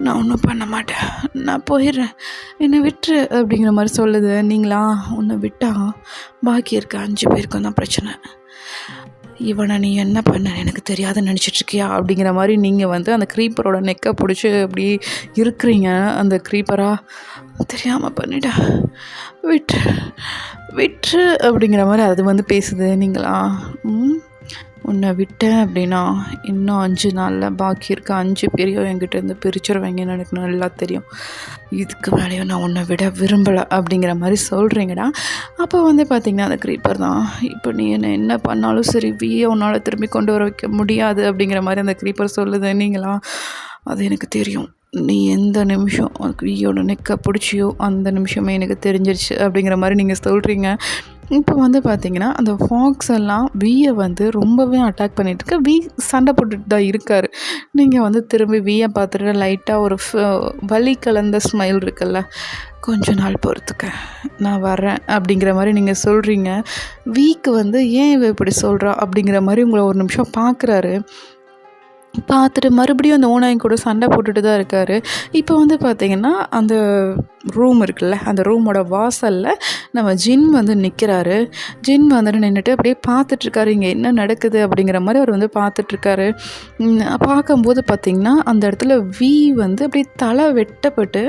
நான் ஒன்றும் பண்ண மாட்டேன், நான் போயிடுறேன், என்னை விட்டுரு அப்படிங்கிற மாதிரி சொல்லுது. நீங்களா? உன்னை விட்டா பாக்கி இருக்க 5 பேருக்கும் தான் பிரச்சனை. இவனை நீ என்ன பண்ண எனக்கு தெரியாதுன்னு நினச்சிட்ருக்கியா அப்படிங்கிற மாதிரி நீங்கள் வந்து அந்த க்ரீப்பரோட நெக்கை பிடிச்சி அப்படி இருக்கிறீங்க. அந்த க்ரீப்பரா, தெரியாமல் பண்ணிட்டா, விட்டுரு அப்படிங்கிற மாதிரி அது வந்து பேசுது. நீங்களா? உன்னை விட்டேன் அப்படின்னா இன்னும் 5 நாளில் பாக்கி இருக்க 5 பேரையும் என்கிட்ட இருந்து பிரிச்சிருவாங்கன்னு எனக்கு நல்லா தெரியும். இதுக்கு மேலேயும் நான் உன்னை விட விரும்பலை அப்படிங்கிற மாதிரி சொல்கிறீங்கடா. அப்போ வந்து பார்த்திங்கன்னா அந்த க்ரீப்பர் தான், இப்போ நீ என்ன பண்ணாலும் சரி உன்னால் திரும்பி கொண்டு வர வைக்க முடியாது அப்படிங்கிற மாதிரி அந்த க்ரீப்பர் சொல்லுது. நீங்களா? அது எனக்கு தெரியும், நீ எந்த நிமிஷம் வியோட நெக்கை பிடிச்சியோ அந்த நிமிஷமே எனக்கு தெரிஞ்சிருச்சு அப்படிங்கிற மாதிரி நீங்கள் சொல்கிறீங்க. இப்போ வந்து பார்த்தீங்கன்னா, அந்த ஃபாக்ஸ் எல்லாம் வீய வந்து ரொம்பவே அட்டாக் பண்ணிட்டுருக்கு. சண்டை போட்டுட்டு தான் இருக்காரு. நீங்க வந்து திரும்பி பார்த்துட்டு லைட்டா ஒரு வலி கலந்த ஸ்மைல் இருக்குல்ல, "கொஞ்ச நாள் பொறுத்துக்க, நான் வரேன்" அப்படிங்கிற மாரி நீங்க சொல்றீங்க. வீக்கு வந்து "ஏன் இவ இப்படி சொல்றா?" அப்படிங்கிற மாரி உங்கள ஒரு நிமிஷம் பார்க்குறாரு. பார்த்துட்டு மறுபடியும் அந்த ஓநாய் கூட சண்டை போட்டுட்டு தான் இருக்காரு. இப்போ வந்து பார்த்தீங்கன்னா, அந்த ரூம் இருக்குல்ல, அந்த ரூமோட வாசல்ல நம்ம ஜின் வந்து நிற்கிறாரு. ஜின் வந்துட்டு நின்னுட்டு அப்படியே பார்த்துட்ருக்காரு. இங்கே என்ன நடக்குது அப்படிங்கிற மாரி அவர் வந்து பார்த்துட்ருக்காரு. பார்க்கும்போது பார்த்தீங்கன்னா, அந்த இடத்துல வந்து அப்படியே தலை வெட்டப்பட்டு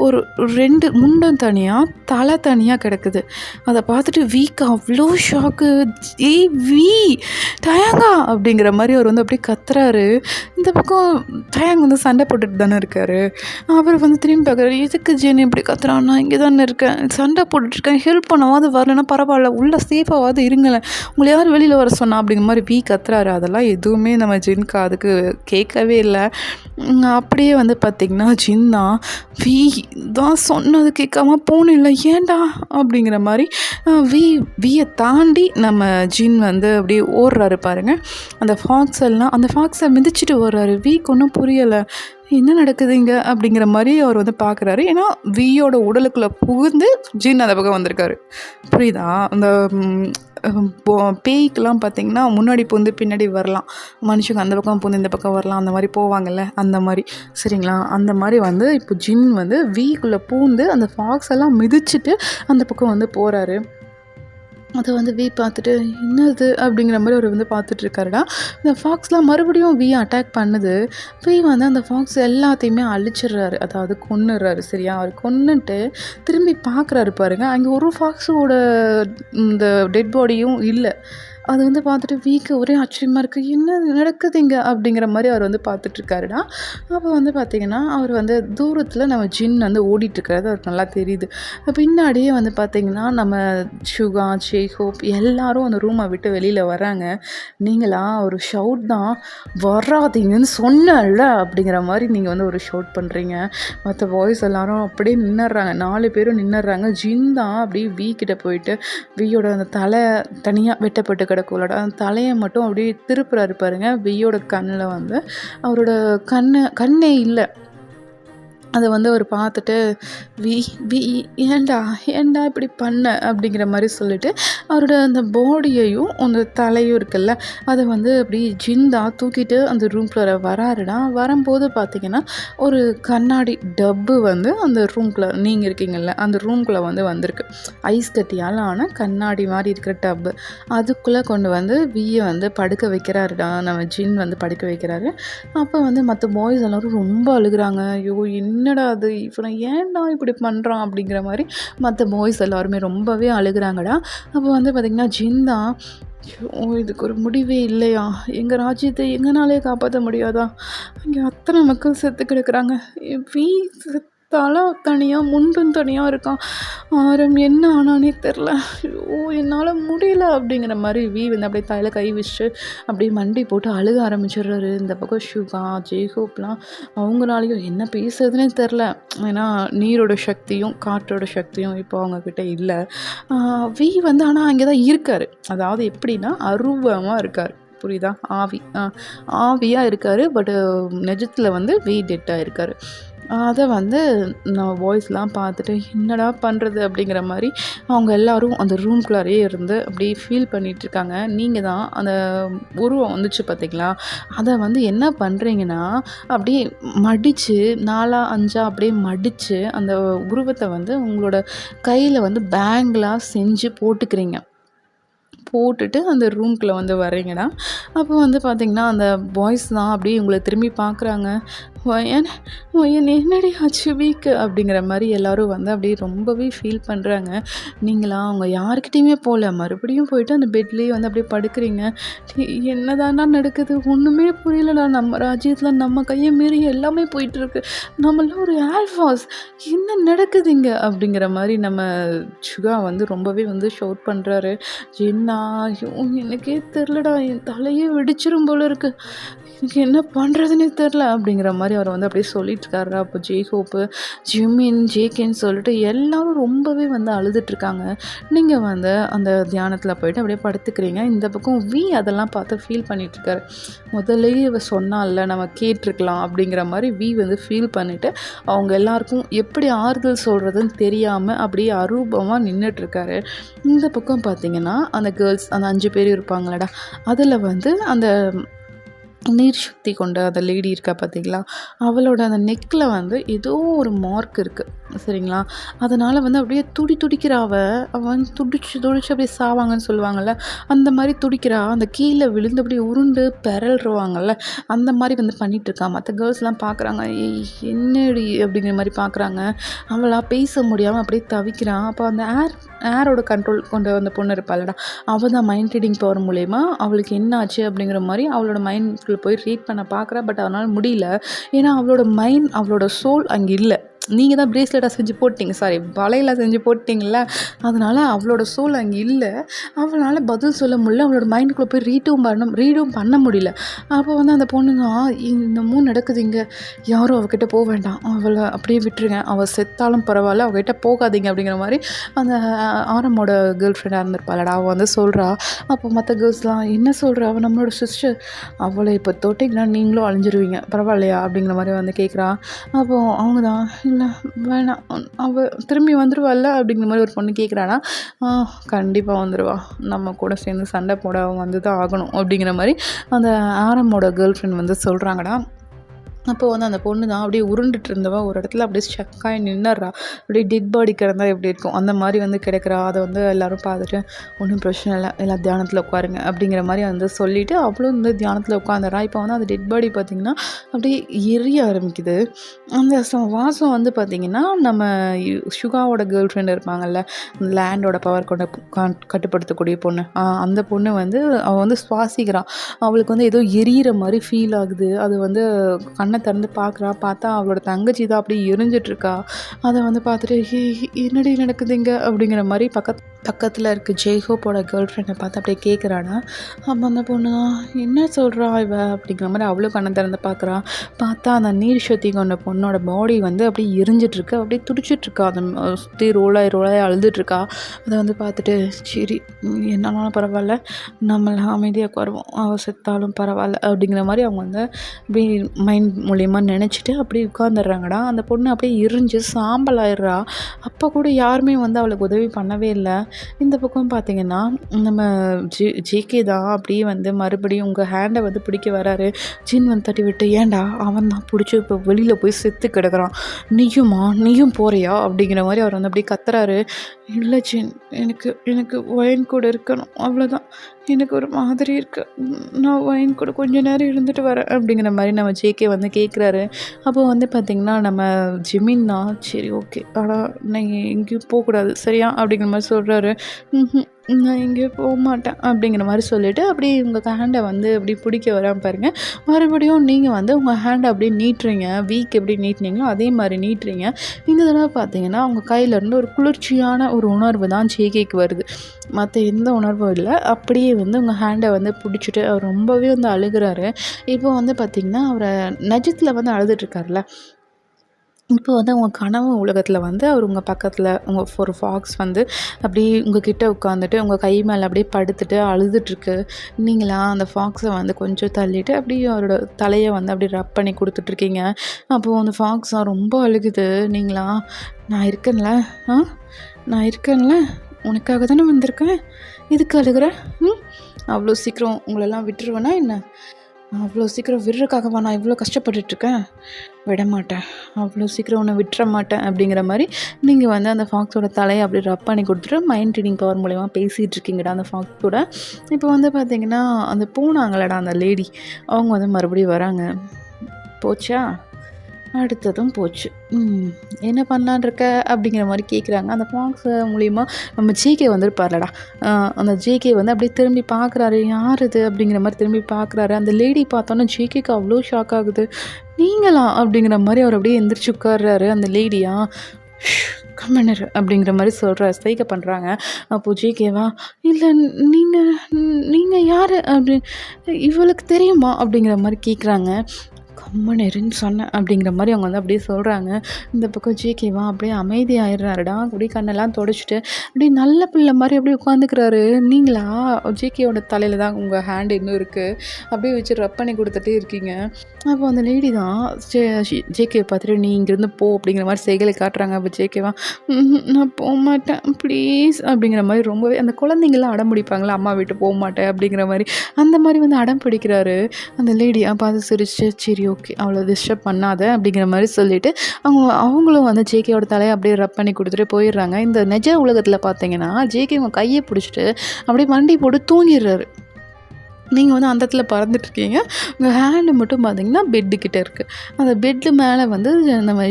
ஒரு 2 முண்டம் தனியா, தலை தனியா கிடக்குது. அத பார்த்துட்டு வீக்கு அவ்ளோ ஷாக்கு. "ஏய் டயங்கா!" அப்படிங்கிற மாரி அவர் வந்து அப்படியே கத்துறாரு. இந்த பக்கம் டயங் வந்து சண்டை போட்டுட்டு தானே இருக்காரு. அவர் வந்து திரும்பி பார்க்குறாரு. "எதுக்கு ஜெனி இப்படி கத்துறான்? நான் இங்கே தானே இருக்கேன். சண்டை போட்டுட்ருக்கேன். ஹெல்ப் பண்ணவாது வரலன்னா பரவாயில்ல. உள்ள சேஃபாவாவது இருங்களேன். உங்கள யார் வெளியில் வர சொன்னா?" அப்படிங்கிற மாதிரி கத்துறாரு. அதெல்லாம் எதுவுமே நம்ம ஜின் காதுக்கு கேட்கவே இல்லை. அப்படியே வந்து பார்த்திங்கன்னா, ஜின் தான் தான் சொன்னது கேட்காம போனில்ல ஏன்டா அப்படிங்கிற மாதிரி வீயை தாண்டி நம்ம ஜின் வந்து அப்படியே ஓடுறாரு பாருங்க. அந்த ஃபாக்ஸை மிதிச்சிட்டு ஓடுறாரு. ஒன்றும் புரியலை, என்ன நடக்குது இங்கே அப்படிங்கிற மாதிரி அவர் வந்து பார்க்குறாரு. ஏன்னா வீயோட உடலுக்குள்ளே புகுந்து ஜின் அந்த பக்கம் வந்திருக்காரு. புரியுதா? அந்த பேய்க்கெலாம் பார்த்திங்கன்னா முன்னாடி பூந்து பின்னாடி வரலாம், மனுஷங்க அந்த பக்கம் பூந்து இந்த பக்கம் வரலாம், அந்த மாதிரி போவாங்கல்ல, அந்த மாதிரி. சரிங்களா? அந்த மாதிரி வந்து இப்போ ஜின் வந்து வீக்குள்ளே பூந்து அந்த ஃபாக்ஸ் எல்லாம் மிதிச்சுட்டு அந்த பக்கம் வந்து போகிறாரு. அதை வந்து பார்த்துட்டு என்னது அப்படிங்கிற மாதிரி அவர் வந்து பார்த்துட்ருக்காருடா. இந்த ஃபாக்ஸ்லாம் மறுபடியும் அட்டாக் பண்ணுது. வந்து அந்த ஃபாக்ஸ் எல்லாத்தையுமே அழிச்சிடுறாரு, அதாவது கொன்னுடுறாரு. சரியா? அவர் கொன்னுட்டு திரும்பி பார்க்குறாரு பாருங்கள், அங்கே ஒரு ஃபாக்ஸோட இந்த டெட் பாடியும் இல்லை. அது வந்து பார்த்துட்டு ஒரே ஆச்சரியமாக இருக்குது. என்ன நடக்குது இங்கே அப்படிங்கிற மாதிரி அவர் வந்து பார்த்துட்ருக்காருடா. அப்போ வந்து பார்த்திங்கன்னா, அவர் வந்து தூரத்தில் நம்ம ஜின் வந்து ஓடிட்டுருக்கிறது அவருக்கு நல்லா தெரியுது. பின்னாடியே வந்து பார்த்திங்கன்னா, நம்ம சுகா, ஹோப் எல்லாரும் அந்த ரூமை விட்டு வெளியில் வராங்க. "நீங்களா ஒரு ஷவுட் தான், வராதீங்கன்னு சொன்னல" அப்படிங்கிற மாதிரி நீங்கள் வந்து ஒரு ஷவுட் பண்ணுறீங்க. மற்ற பாய்ஸ் எல்லாரும் அப்படியே நின்னுடுறாங்க. 4 பேரும் நின்னுடுறாங்க. ஜின் தான் அப்படியே கிட்ட போயிட்டு வீயோட அந்த தலை தனியாக வெட்டப்பட்டு கிடக்கும்லடா, அந்த தலையை மட்டும் அப்படியே திருப்புறாரு பாருங்க. வெய்யோட கண்ணில் வந்து அவரோட கண்ணே இல்லை. அதை வந்து அவர் பார்த்துட்டு வி வி ஏன்டா ஏன்டா இப்படி பண்ண அப்படிங்கிற மாதிரி சொல்லிட்டு அவரோட அந்த பாடியையும் அந்த தலையும் இருக்குல்ல, அதை வந்து அப்படி ஜிந்தா தூக்கிட்டு அந்த ரூம்குள்ளே வராருடா. வரும்போது பார்த்திங்கன்னா, ஒரு கண்ணாடி டப்பு வந்து அந்த ரூம்குள்ளே, நீங்கள் இருக்கீங்கள்ல அந்த ரூம்குள்ளே வந்து வந்திருக்கு. ஐஸ் கட்டியால் ஆன கண்ணாடி மாதிரி இருக்கிற டப்பு, அதுக்குள்ளே கொண்டு வந்து வந்து படுக்க வைக்கிறாருடா. நம்ம ஜின் வந்து படுக்க வைக்கிறாரு. அப்போ வந்து மற்ற பாய்ஸ் எல்லோரும் ரொம்ப அழுகுறாங்க. ஐயோ என்னடா அது, இவனை ஏன்டா இப்படி பண்ணுறான் அப்படிங்கிற மாதிரி மற்ற பாய்ஸ் எல்லாருமே ரொம்பவே அழுகுறாங்கடா. அப்போ வந்து பார்த்திங்கன்னா, ஜின் தான் இதுக்கு ஒரு முடிவே இல்லையா, எங்கள் ராஜ்யத்தை எங்கனாலே காப்பாற்ற முடியாதா, இங்கே அத்தனை மக்கள் செத்து கிடக்குறாங்க, தலை தனியாக முண்டும் தனியாக இருக்கான், ஆரம் என்ன ஆனானே தெரில, ஐயோ என்னால் முடியல அப்படிங்கிற மாதிரி வந்து அப்படியே தலையில் கை வச்சு அப்படியே மண்டி போட்டு அழுக ஆரம்பிச்சிடுறாரு. இந்த பக்கம் சுகா, ஜேஹோப்லாம் அவங்களாலையும் என்ன பேசுறதுனே தெரில. ஏன்னா நீரோட சக்தியும் காற்றோட சக்தியும் இப்போ அவங்கக்கிட்ட இல்லை. வந்து ஆனால் அங்கே தான் இருக்கார். அதாவது எப்படின்னா அருவமாக இருக்கார். புரியுதா? ஆவியாக இருக்கார். பட்டு நிஜத்தில் வந்து டெட்டாக இருக்கார். அதை வந்து நான் வாய்ஸ்லாம் பார்த்துட்டு என்னடா பண்ணுறது அப்படிங்கிற மாதிரி அவங்க எல்லோரும் அந்த ரூம்குள்ளாரையே இருந்து அப்படியே ஃபீல் பண்ணிகிட்ருக்காங்க. நீங்கள் தான் அந்த உருவம் வந்துச்சு பார்த்தீங்களா, அதை வந்து என்ன பண்ணுறீங்கன்னா அப்படியே மடித்து 4 5 அப்படியே மடித்து அந்த உருவத்தை வந்து உங்களோட கையில் வந்து பேங்கிளாக செஞ்சு போட்டுட்டு அந்த ரூம்குள்ளே வந்து வரீங்கடா. அப்போ வந்து பார்த்திங்கன்னா, அந்த பாய்ஸ் தான் அப்படியே உங்களை திரும்பி பார்க்குறாங்க. ஒயன் என்னடி ஆச்சு அப்படிங்கிற மாதிரி எல்லோரும் வந்து அப்படியே ரொம்பவே ஃபீல் பண்ணுறாங்க. நீங்களா அவங்க யாருக்கிட்டேயுமே போகல, மறுபடியும் போயிட்டு அந்த பெட்லேயே வந்து அப்படியே படுக்கிறீங்க. என்னதானா நடக்குது, ஒன்றுமே புரியலடா, நம்ம ராஜ்யத்தில் நம்ம கையை மீறி எல்லாமே போயிட்டுருக்கு, நம்மளாம் ஒரு ஆல்ஃபாஸ், என்ன நடக்குது இங்கே அப்படிங்கிற மாதிரி நம்ம சுகா வந்து ரொம்பவே வந்து ஷவுட் பண்ணுறாரு. எனக்கே தெரிலடா, என் தலையே வெடிச்சிரும் போல இருக்குது, எனக்கு என்ன பண்ணுறதுனே தெரில அப்படிங்கிற மாதிரி மாதிரி அவர் வந்து அப்படியே சொல்லிட்டுருக்காரு. அப்போ ஜேஹோப்பு, ஜிமின், ஜேகேன்னு சொல்லிட்டு எல்லாரும் ரொம்பவே வந்து அழுதுட்ருக்காங்க. நீங்கள் வந்து அந்த தியானத்தில் போயிட்டு அப்படியே படுத்துக்கிறீங்க. இந்த பக்கம் அதெல்லாம் பார்த்து ஃபீல் பண்ணிகிட்ருக்காரு. முதல்லையே இவ சொன்னால்ல நம்ம கேட்டிருக்கலாம் அப்படிங்கிற மாதிரி வந்து ஃபீல் பண்ணிவிட்டு அவங்க எல்லாருக்கும் எப்படி ஆறுதல் சொல்கிறதுன்னு தெரியாமல் அப்படியே அரூபமாக நின்றுட்டுருக்காரு. இந்த பக்கம் பார்த்தீங்கன்னா அந்த கேர்ள்ஸ் அந்த 5 பேர் இருப்பாங்களடா, அதில் வந்து அந்த நீர் சக்தி கொண்ட அந்த லேடி இருக்கா பார்த்தீங்களா, அவளோட அந்த நெக்கில் வந்து ஏதோ ஒரு மார்க் இருக்குது சரிங்களா. அதனால் வந்து அப்படியே துடிக்கிறா. அவள் வந்து துடிச்சு அப்படியே சாவாங்கன்னு சொல்லுவாங்கள்ல, அந்த மாதிரி துடிக்கிறா. அந்த கீழே விழுந்து அப்படியே உருண்டு பெறல்ருவாங்கல்ல, அந்த மாதிரி வந்து பண்ணிகிட்ருக்கா. மற்ற கேர்ள்ஸ்லாம் பார்க்குறாங்க, ஏய் என்னடி அப்படிங்கிற மாதிரி பார்க்குறாங்க. அவளாக பேச முடியாமல் அப்படியே தவிக்கிறான். அப்போ அந்த ஏரோட கண்ட்ரோல் கொண்ட அந்த பொண்ணு இருப்பாளடா, அவள் தான் மைண்ட் ரீடிங் பவர் மூலயமா அவளுக்கு என்ன ஆச்சு அப்படிங்கிற மாதிரி அவளோட மைண்ட் போய் ரீட் பண்ண பார்க்குறா. பட் அவனால் முடியல. ஏன்னா அவளோட மைண்ட் அவளோட சோல் அங்கே இல்லை. நீங்கள் தான் பிரேஸ்லெட்டாக செஞ்சு போட்டிங்க, சாரி வளையலாக செஞ்சு போட்டிங்கள, அதனால் அவளோட சோல் அங்கே இல்லை. அவளால் பதில் சொல்ல முடியல. அவளோட மைண்டுக்குள்ளே போய் ரீடும் பண்ண முடியல. அப்போ வந்து அந்த பொண்ணுங்க இன்னமும் நடக்குது இங்கே, யாரும் அவகிட்ட போக வேண்டாம், அவளை அப்படியே விட்டுருங்க, அவள் செத்தாலும் பரவாயில்ல, அவகிட்ட போகாதீங்க அப்படிங்கிற மாதிரி அந்த ஆரமோட கேர்ள் ஃப்ரெண்டாக இருந்திருப்பாளடா, அவள் வந்து சொல்கிறா. அப்போ மற்ற கேர்ள்ஸ்லாம் என்ன சொல்கிறா, அவள் நம்மளோட சிஸ்டர், அவளை இப்போ தொட்டிங்கன்னா நீங்களும் அழிஞ்சிருவீங்க, பரவாயில்லையா அப்படிங்கிற மாதிரி வந்து கேட்குறா. அப்போது அவங்க தான், இல்லை வேணாம், அவள் திரும்பி வந்துடுவாள்ல அப்படிங்கிற மாதிரி ஒரு பொண்ணு கேட்குறானா. கண்டிப்பாக வந்துடுவா, நம்ம கூட சேர்ந்து சண்டை போட அவன் வந்து தான் ஆகணும் அப்படிங்கிற மாதிரி அந்த ஆரமோட கேர்ள் ஃப்ரெண்ட் வந்து சொல்கிறாங்கடா. அப்போ வந்து அந்த பொண்ணு தான் அப்படியே உருண்டுட்டு இருந்தவ ஒரு இடத்துல அப்படியே ஸ்டக்காகி நின்னுடுறா. அப்படியே டெட் பாடி கிடந்தா எப்படி இருக்கும் அந்த மாதிரி வந்து கிடக்கிறா. அதை வந்து எல்லோரும் பார்த்துட்டு ஒன்றும் பிரச்சனை இல்லை, எல்லாம் தியானத்தில் உட்காருங்க அப்படிங்கிற மாதிரி வந்து சொல்லிவிட்டு அவளும் வந்து தியானத்தில் உட்காந்துறா. இப்போ வந்து அந்த டெட் பாடி பார்த்திங்கன்னா அப்படியே எரிய ஆரம்பிக்குது. அந்த வாசம் வந்து பார்த்திங்கன்னா நம்ம சுகாவோட கேர்ள் ஃப்ரெண்ட் இருப்பாங்கள்ல, லேண்டோட பவர் கொண்ட கட்டுப்படுத்தக்கூடிய பொண்ணு, அந்த பொண்ணு வந்து அவள் வந்து சுவாசிக்கிறான். அவளுக்கு வந்து ஏதோ எரியிற மாதிரி ஃபீல் ஆகுது. அது வந்து கண்ணை திறந்து பார்த்தா அவளோட தங்கச்சி தான் அப்படியே எரிஞ்சிட்ருக்கா. அதை வந்து பார்த்துட்டு என்னடி நடக்குது இங்கே அப்படிங்கிற மாதிரி பக்கத்தில் இருக்க ஜெய்ஹோப்போட கேர்ள் ஃப்ரெண்டை பார்த்து அப்படியே கேட்குறானா. அப்போ அந்த பொண்ணு தான், என்ன சொல்கிறா இவ அப்படிங்கிற மாதிரி அவளும் கண்ணை திறந்து பார்த்தா அந்த நீர் சக்தி கொண்ட பொண்ணோட பாடி வந்து அப்படியே எரிஞ்சிட்ருக்கு, அப்படியே துடிச்சிட்ருக்கா. அதை சுற்றி ரோலாய் அழுதுட்ருக்கா. அதை வந்து பார்த்துட்டு சரி என்னாலும் பரவாயில்ல, நம்மளை அமைதியாக உட்காருவோம், அவள் செத்தாலும் பரவாயில்ல அப்படிங்கிற மாதிரி அவங்க வந்து அப்படியே மைண்ட் மூலியமாக நினச்சிட்டு அப்படியே உட்காந்துடுறாங்கடா. அந்த பொண்ணு அப்படியே எரிஞ்சு சாம்பல் ஆயிடுறா. அப்போ கூட யாருமே வந்து அவளுக்கு உதவி பண்ணவே இல்லை. இந்த பக்கம் பார்த்தீங்கன்னா நம்ம ஜேகே தான் அப்படியே வந்து மறுபடியும் உங்கள் ஹேண்டை வந்து பிடிக்க வராரு. ஜின் வந்து தட்டி விட்டு, ஏன்டா அவன் தான் பிடிச்சி இப்போ வெளியில் போய் செத்து கிடக்குறான், நீயும் போறியா அப்படிங்கிற மாதிரி அவர் வந்து அப்படியே கத்துறாரு. இல்லை ஜின், எனக்கு ஒயின் கூட இருக்கணும், அவ்வளோதான், எனக்கு ஒரு மாதிரி இருக்கு, நான் ஒயின் கூட கொஞ்ச நேரம் இருந்துட்டு வரேன் அப்படிங்கிற மாதிரி நம்ம ஜேகே வந்து கேட்குறாரு. அப்போ வந்து பார்த்திங்கன்னா நம்ம ஜிமின்னா சரி ஓகே, ஆனால் நீங்கள் எங்கேயும் போகக்கூடாது சரியா அப்படிங்கிற மாதிரி சொல்கிறாரு. நான் எங்கேயும் போக மாட்டேன் அப்படிங்கிற மாதிரி சொல்லிவிட்டு அப்படியே உங்கள் ஹேண்டை வந்து அப்படி பிடிக்க வராமல் பாருங்கள். மறுபடியும் நீங்கள் வந்து உங்கள் ஹேண்டை அப்படியே நீட்டுறீங்க, வீக் எப்படி நீட்டினீங்களோ அதே மாதிரி நீட்டுறீங்க. இந்த தடவை பார்த்தீங்கன்னா உங்கள் கையிலேருந்து ஒரு குளிர்ச்சியான ஒரு உணர்வு தான் ஜேகேக்கு வருது, மற்ற எந்த உணர்வும் இல்லை. அப்படியே வந்து உங்கள் ஹேண்டை வந்து பிடிச்சிட்டு அவர் ரொம்பவே வந்து அழுகிறாரு. இப்போ வந்து பார்த்திங்கன்னா அவரை நஜத்தில் வந்து அழுதுட்ருக்காருல, இப்போ வந்து உங்கள் கனவு உலகத்தில் வந்து அவர் உங்கள் பக்கத்தில் ஒரு ஃபாக்ஸ் வந்து அப்படியே உங்கள் கிட்டே உட்காந்துட்டு உங்கள் கை மேலே அப்படியே படுத்துட்டு அழுதுட்ருக்கு. நீங்களா அந்த ஃபாக்ஸை வந்து கொஞ்சம் தள்ளிவிட்டு அப்படியே அவரோட தலையை வந்து அப்படியே ரப் பண்ணி கொடுத்துட்ருக்கீங்க. அப்போது அந்த ஃபாக்ஸ் ரொம்ப அழுகுது. நீங்களா, நான் இருக்கேன்ல, உனக்காக தானே வந்திருக்கேன், எதுக்கு அழுகிற? அவ்வளோ சீக்கிரம் உங்களெல்லாம் விட்டுருவேனா என்ன? அவ்வளோ சீக்கிரம் விடுறதுக்காகவா நான் இவ்வளோ கஷ்டப்பட்டுட்ருக்கேன்? விட மாட்டேன், அவ்வளோ சீக்கிரம் உன்னை விட்டுற மாட்டேன் அப்படிங்கிற மாதிரி நீங்கள் வந்து அந்த ஃபாக்ஸோட தலையை அப்படி ரப் பண்ணி கொடுத்துட்டு மைண்ட் ரீடிங் பவர் மூலமா பேசிகிட்டு இருக்கீங்கடா அந்த ஃபாக்ஸ் கூட. இப்போ வந்து பார்த்திங்கன்னா அந்த போனாங்களடா அந்த லேடி, அவங்க வந்து மறுபடியும் வராங்க. போச்சா? அடுத்ததும் போச்சு. என்ன பண்ணலான் இருக்க அப்படிங்கிற மாதிரி கேட்குறாங்க. அந்த ஃபாக்ஸ் மூலிமா நம்ம ஜேகே வந்திருப்பார்லடா, அந்த ஜேகே வந்து அப்படியே திரும்பி பார்க்குறாரு. யார் இது அப்படிங்கிற மாதிரி திரும்பி பார்க்குறாரு. அந்த லேடி பார்த்தோன்னா ஜேகேக்கு அவ்வளோ ஷாக் ஆகுது. நீங்களா அப்படிங்கிற மாதிரி அவர் அப்படியே எந்திரிச்சு உட்கார்றாரு. அந்த லேடியா கம்மனர் அப்படிங்கிற மாதிரி சொல்கிறார், ஸ்ட்ரைக்கை பண்ணுறாங்க. அப்போது ஜேகேவா, இல்லை நீங்கள் யார் அப்படி இவளுக்கு தெரியுமா அப்படிங்கிற மாதிரி கேட்குறாங்க. கம்முனு இருன்னு சொன்னேன் அப்படிங்கிற மாதிரி அவங்க வந்து அப்படியே சொல்கிறாங்க. இந்த பக்கம் ஜேகேவா அப்படியே அமைதியாயிடுறாருடா. அப்படியே கண்ணெல்லாம் தொடச்சிட்டு அப்படியே நல்ல பிள்ளை மாதிரி அப்படியே உட்காந்துக்கிறாரு. நீங்களா? ஜேகேவோட தலையில் தான் உங்கள் ஹேண்ட் இன்னும் இருக்குது. அப்படியே வச்சு ரப் பண்ணி கொடுத்துட்டே இருக்கீங்க. அப்போ அந்த லேடி தான் ஜேகேவை பார்த்துட்டு நீ இங்கேருந்து போ அப்படிங்கிற மாதிரி செய்களை காட்டுறாங்க. அப்போ ஜேகேவா நான் போக மாட்டேன் ப்ளீஸ் அப்படிங்கிற மாதிரி ரொம்பவே அந்த குழந்தைங்களாம் அடம் பிடிப்பாங்களா, அம்மா விட்டு போக மாட்டேன் அப்படிங்கிற மாதிரி அந்த மாதிரி வந்து அடம் பிடிக்கிறாரு அந்த லேடி. அப்போ அது சிரிச்சு சரி ஓகே அவ்வளோ டிஸ்டர்ப் பண்ணாத அப்படிங்கிற மாதிரி சொல்லிவிட்டு அவங்களும் வந்து ஜேகேவோட தலையை அப்படியே ரப் பண்ணி கொடுத்துட்டு போயிடுறாங்க. இந்த நிஜ உலகத்தில் பார்த்தீங்கன்னா ஜேகே அவங்க கையை பிடிச்சிட்டு அப்படியே வண்டி போட்டு தூங்கிடுறாரு. நீங்கள் வந்து அந்த இடத்துல பறந்துட்டுருக்கீங்க. உங்கள் ஹேண்டு மட்டும் பார்த்தீங்கன்னா பெட்டுக்கிட்ட இருக்குது. அந்த பெட்டு மேலே வந்து நம்ம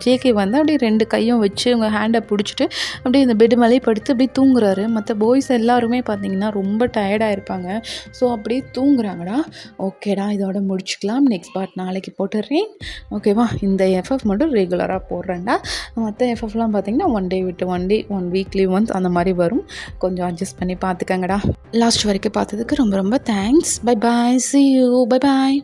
ஜேகே வந்து அப்படியே 2 கையும் வச்சு உங்கள் ஹேண்டை பிடிச்சிட்டு அப்படியே இந்த பெட்டு மேலேயே படுத்து அப்படியே தூங்குறாரு. மற்ற பாய்ஸ் எல்லாருமே பார்த்தீங்கன்னா ரொம்ப டயர்டாக இருப்பாங்க. ஸோ அப்படியே தூங்குறாங்கடா. ஓகேடா இதோட முடிச்சுக்கலாம். நெக்ஸ்ட் பார்ட் நாளைக்கு போட்டுடுறேன். ஓகேவா? இந்த எஃப்எஃப் மட்டும் ரெகுலராக போடுறேன்டா. மற்ற எஃப்எஃப்லாம் பார்த்தீங்கன்னா 1 டே விட்டு 1 டே 1 வீக்லி ஒன்ஸ் அந்த மாதிரி வரும். கொஞ்சம் அட்ஜஸ்ட் பண்ணி பார்த்துக்கங்கடா. லாஸ்ட் வரைக்கும் பார்த்ததுக்கு ரொம்ப ரொம்ப thanks. Bye bye. See you. Bye bye.